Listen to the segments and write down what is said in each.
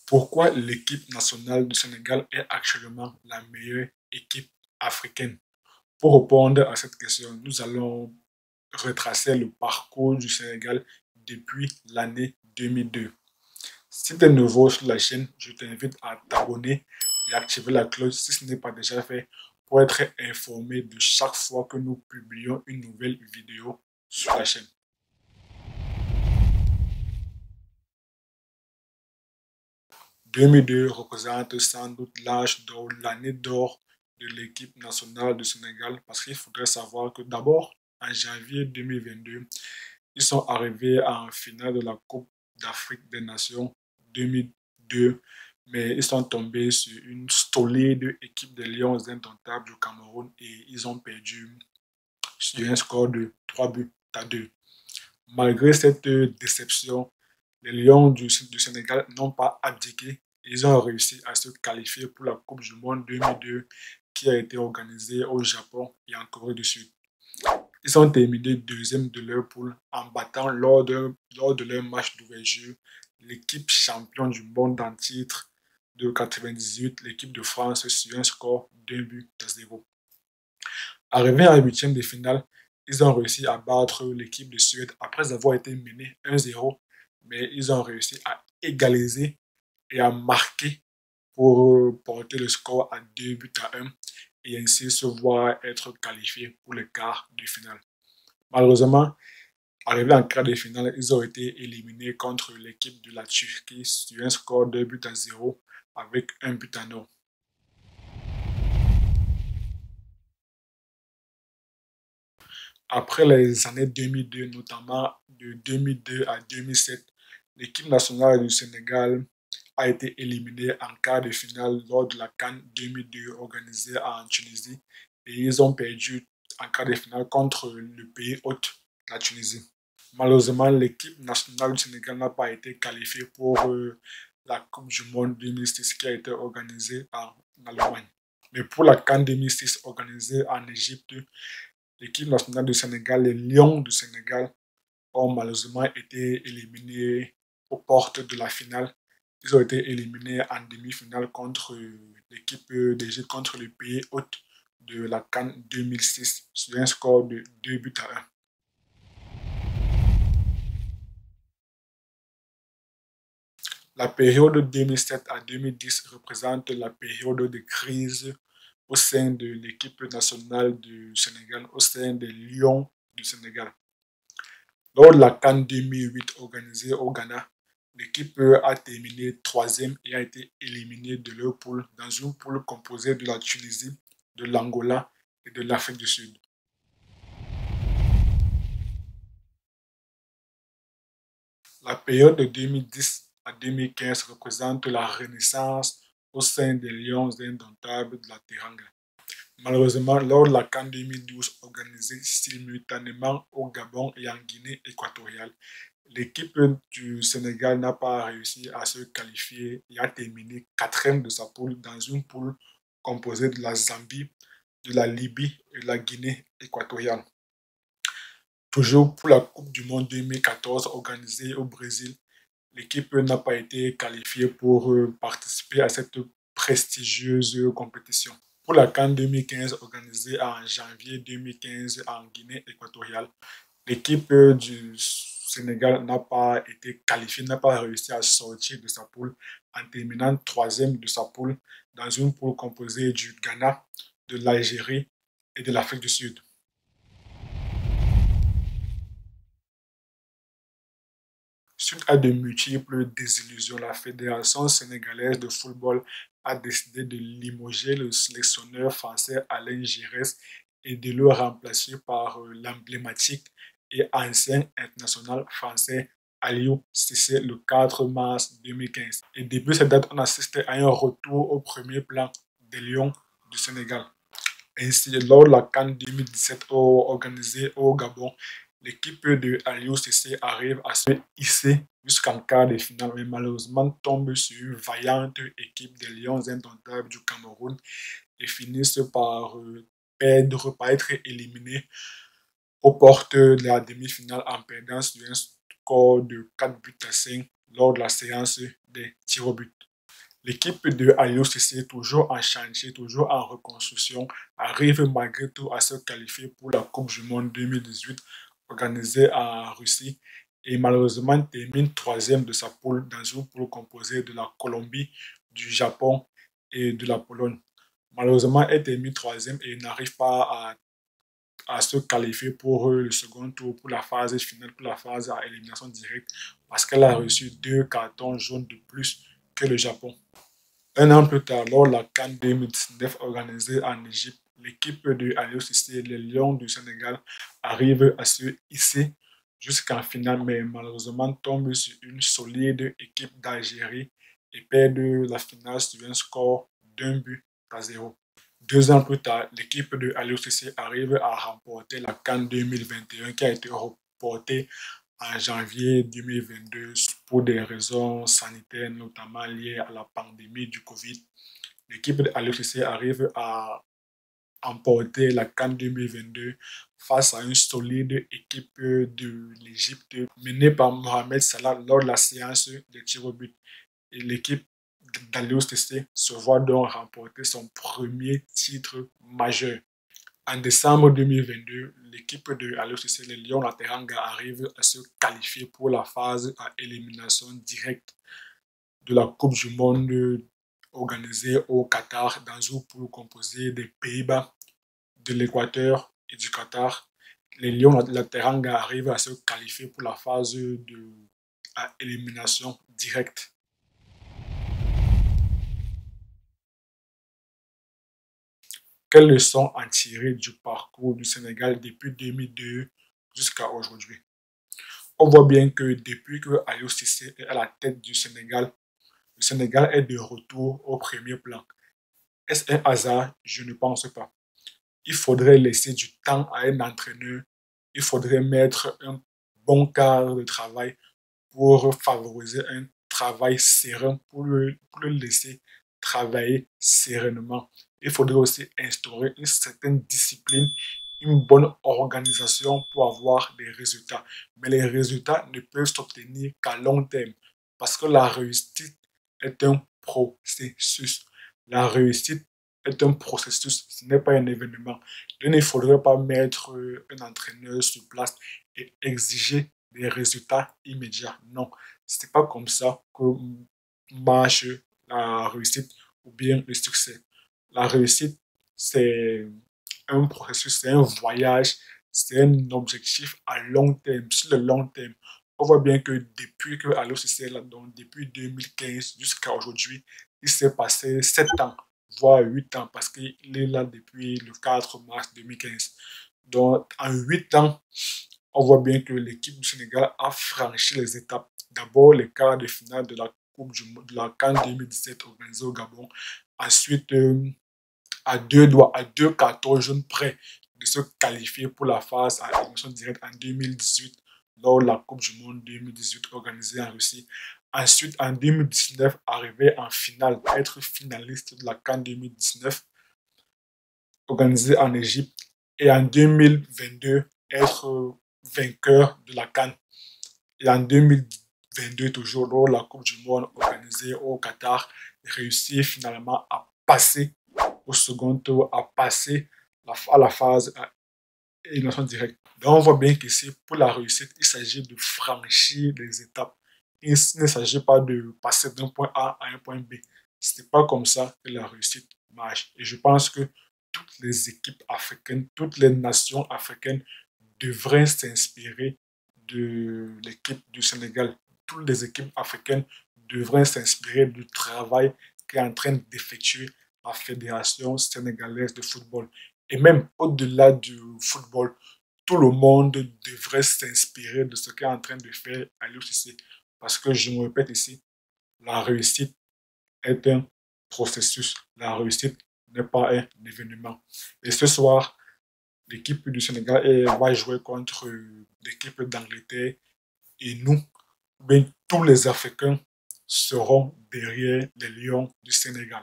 Pourquoi l'équipe nationale du Sénégal est actuellement la meilleure équipe africaine? Pour répondre à cette question, nous allons retracer le parcours du Sénégal depuis l'année 2002. Si tu es nouveau sur la chaîne, je t'invite à t'abonner et activer la cloche si ce n'est pas déjà fait pour être informé de chaque fois que nous publions une nouvelle vidéo sur la chaîne. 2002 représente sans doute l'âge d'or, l'année d'or de l'équipe nationale du Sénégal parce qu'il faudrait savoir que d'abord, en janvier 2022, ils sont arrivés en finale de la Coupe d'Afrique des Nations 2002, mais ils sont tombés sur une solide équipe des Lions indomptables du Cameroun et ils ont perdu sur un score de 3 buts à 2. Malgré cette déception, les Lions du Sénégal n'ont pas abdiqué. Ils ont réussi à se qualifier pour la Coupe du Monde 2002 qui a été organisée au Japon et en Corée du Sud. Ils sont terminés deuxième de leur poule en battant lors de leur match d'ouverture l'équipe championne du monde en titre de 98, l'équipe de France, sur un score d'un but à 0. Arrivés en huitième de finale, ils ont réussi à battre l'équipe de Suède après avoir été menés 1-0, mais ils ont réussi à égaliser et à marquer pour porter le score à 2 buts à 1 et ainsi se voir être qualifiés pour le quart de finale. Malheureusement, arrivés en quart de finale, ils ont été éliminés contre l'équipe de la Turquie sur un score de 2 buts à 0 avec un but à 0. Après les années 2002, notamment de 2002 à 2007, l'équipe nationale du Sénégal a été éliminée en quart de finale lors de la CAN 2002 organisée en Tunisie et ils ont perdu en quart de finale contre le pays hôte, la Tunisie. Malheureusement, l'équipe nationale du Sénégal n'a pas été qualifiée pour la Coupe du Monde 2006 qui a été organisée en Allemagne. Mais pour la CAN 2006 organisée en Égypte, l'équipe nationale du Sénégal, les Lions du Sénégal, ont malheureusement été éliminés aux portes de la finale. Ils ont été éliminés en demi-finale contre l'équipe d'Égypte, contre le pays hôte de la CAN 2006 sur un score de 2 buts à 1. La période 2007 à 2010 représente la période de crise au sein de l'équipe nationale du Sénégal, au sein des Lions du Sénégal. Lors de la CAN 2008 organisée au Ghana, l'équipe a terminé troisième et a été éliminée de leur poule dans une poule composée de la Tunisie, de l'Angola et de l'Afrique du Sud. La période de 2010 à 2015 représente la renaissance au sein des Lions indomptables de la Teranga. Malheureusement, lors de la CAN 2012 organisée simultanément au Gabon et en Guinée équatoriale, l'équipe du Sénégal n'a pas réussi à se qualifier et a terminé quatrième de sa poule dans une poule composée de la Zambie, de la Libye et de la Guinée équatoriale. Toujours pour la Coupe du Monde 2014 organisée au Brésil, l'équipe n'a pas été qualifiée pour participer à cette prestigieuse compétition. Pour la CAN 2015 organisée en janvier 2015 en Guinée équatoriale, l'équipe du Sénégal n'a pas été qualifiée, n'a pas réussi à sortir de sa poule en terminant troisième de sa poule dans une poule composée du Ghana, de l'Algérie et de l'Afrique du Sud. Suite à de multiples désillusions, la Fédération sénégalaise de football a décidé de limoger le sélectionneur français Alain Giresse et de le remplacer par l'emblématique et ancien international français Aliou Cissé le 4 mars 2015. Et depuis cette date, on assiste à un retour au premier plan des Lions du Sénégal. Ainsi, lors de la CAN 2017 organisée au Gabon, l'équipe de Aliou Cissé arrive à se hisser jusqu'en quart de finale, mais malheureusement tombe sur une vaillante équipe des Lions indomptables du Cameroun et finissent par perdre, par être éliminés aux portes de la demi-finale en perdant sur un score de 4 buts à 5 lors de la séance des tirs au but. L'équipe de Aliou Cissé, toujours en chantier, toujours en reconstruction, arrive malgré tout à se qualifier pour la Coupe du Monde 2018 organisée en Russie et malheureusement termine troisième de sa poule dans une poule composée de la Colombie, du Japon et de la Pologne. Malheureusement, elle termine troisième et n'arrive pas à se qualifier pour le second tour, pour la phase finale, pour la phase à élimination directe, parce qu'elle a reçu 2 cartons jaunes de plus que le Japon. Un an plus tard, lors de la CAN 2019 organisée en Égypte, l'équipe de Aliou Cissé, les Lions du Sénégal, arrive à se hisser jusqu'en finale, mais malheureusement tombe sur une solide équipe d'Algérie et perd la finale sur un score d'1 but à 0. 2 ans plus tard, l'équipe de Aliou Cissé arrive à remporter la CAN 2021 qui a été reportée en janvier 2022 pour des raisons sanitaires, notamment liées à la pandémie du Covid. L'équipe de Aliou Cissé arrive à emporter la CAN 2022 face à une solide équipe de l'Égypte menée par Mohamed Salah lors de la séance de tir au but. Et l'équipe d'Aliou Cissé se voit donc remporter son premier titre majeur. En décembre 2022, l'équipe de Aliou Cissé, les Lions de la Teranga, arrive à se qualifier pour la phase à élimination directe de la Coupe du Monde organisée au Qatar dans une poule composée des Pays-Bas, de l'Équateur et du Qatar. Les Lions de la Teranga arrivent à se qualifier pour la phase à élimination directe. Quelles leçons en tirer du parcours du Sénégal depuis 2002 jusqu'à aujourd'hui? On voit bien que depuis que Aliou Cissé est à la tête du Sénégal, le Sénégal est de retour au premier plan. Est-ce un hasard? Je ne pense pas. Il faudrait laisser du temps à un entraîneur. Il faudrait mettre un bon cadre de travail pour favoriser un travail serein, pour le laisser travailler sereinement. Il faudrait aussi instaurer une certaine discipline, une bonne organisation pour avoir des résultats. Mais les résultats ne peuvent s'obtenir qu'à long terme parce que la réussite est un processus. La réussite est un processus, ce n'est pas un événement. Il ne faudrait pas mettre un entraîneur sur place et exiger des résultats immédiats. Non, ce n'est pas comme ça que marche la réussite ou bien le succès. La réussite, c'est un processus, c'est un voyage, c'est un objectif à long terme, sur le long terme. On voit bien que depuis que Aliou Cissé est là, donc depuis 2015 jusqu'à aujourd'hui, il s'est passé 7 ans, voire 8 ans, parce qu'il est là depuis le 4 mars 2015. Donc, en 8 ans, on voit bien que l'équipe du Sénégal a franchi les étapes. D'abord, les quarts de finale de la Coupe du Monde, de la CAN 2017 organisée au Gabon. Ensuite, à deux cartons jaunes près de se qualifier pour la phase à élimination directe en 2018 lors de la Coupe du Monde 2018 organisée en Russie. Ensuite, en 2019, arriver en finale, être finaliste de la CAN 2019 organisée en Égypte. Et en 2022, être vainqueur de la CAN. Et en 2022, toujours lors de la Coupe du Monde organisée au Qatar, réussir finalement à passer au second tour, à passer à la phase à élimination directe. Donc on voit bien qu'ici, pour la réussite, il s'agit de franchir les étapes. Il ne s'agit pas de passer d'un point A à un point B. Ce n'est pas comme ça que la réussite marche. Et je pense que toutes les équipes africaines, toutes les nations africaines devraient s'inspirer de l'équipe du Sénégal. Toutes les équipes africaines devraient s'inspirer du travail qu'est en train d'effectuer la Fédération sénégalaise de football. Et même au-delà du football, tout le monde devrait s'inspirer de ce qu'est en train de faire Aliou Cissé. Parce que je me répète ici, la réussite est un processus. La réussite n'est pas un événement. Et ce soir, l'équipe du Sénégal va jouer contre l'équipe d'Angleterre et nous, bien, tous les Africains seront derrière les Lions du Sénégal.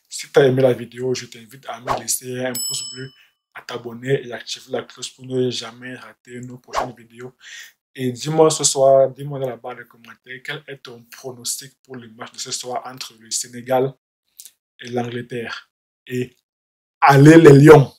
Si tu as aimé la vidéo, je t'invite à me laisser un pouce bleu, à t'abonner et activer la cloche pour ne jamais rater nos prochaines vidéos. Et dis-moi ce soir, dis-moi dans la barre de commentaires, quel est ton pronostic pour le match de ce soir entre le Sénégal et l'Angleterre? Et allez les Lions!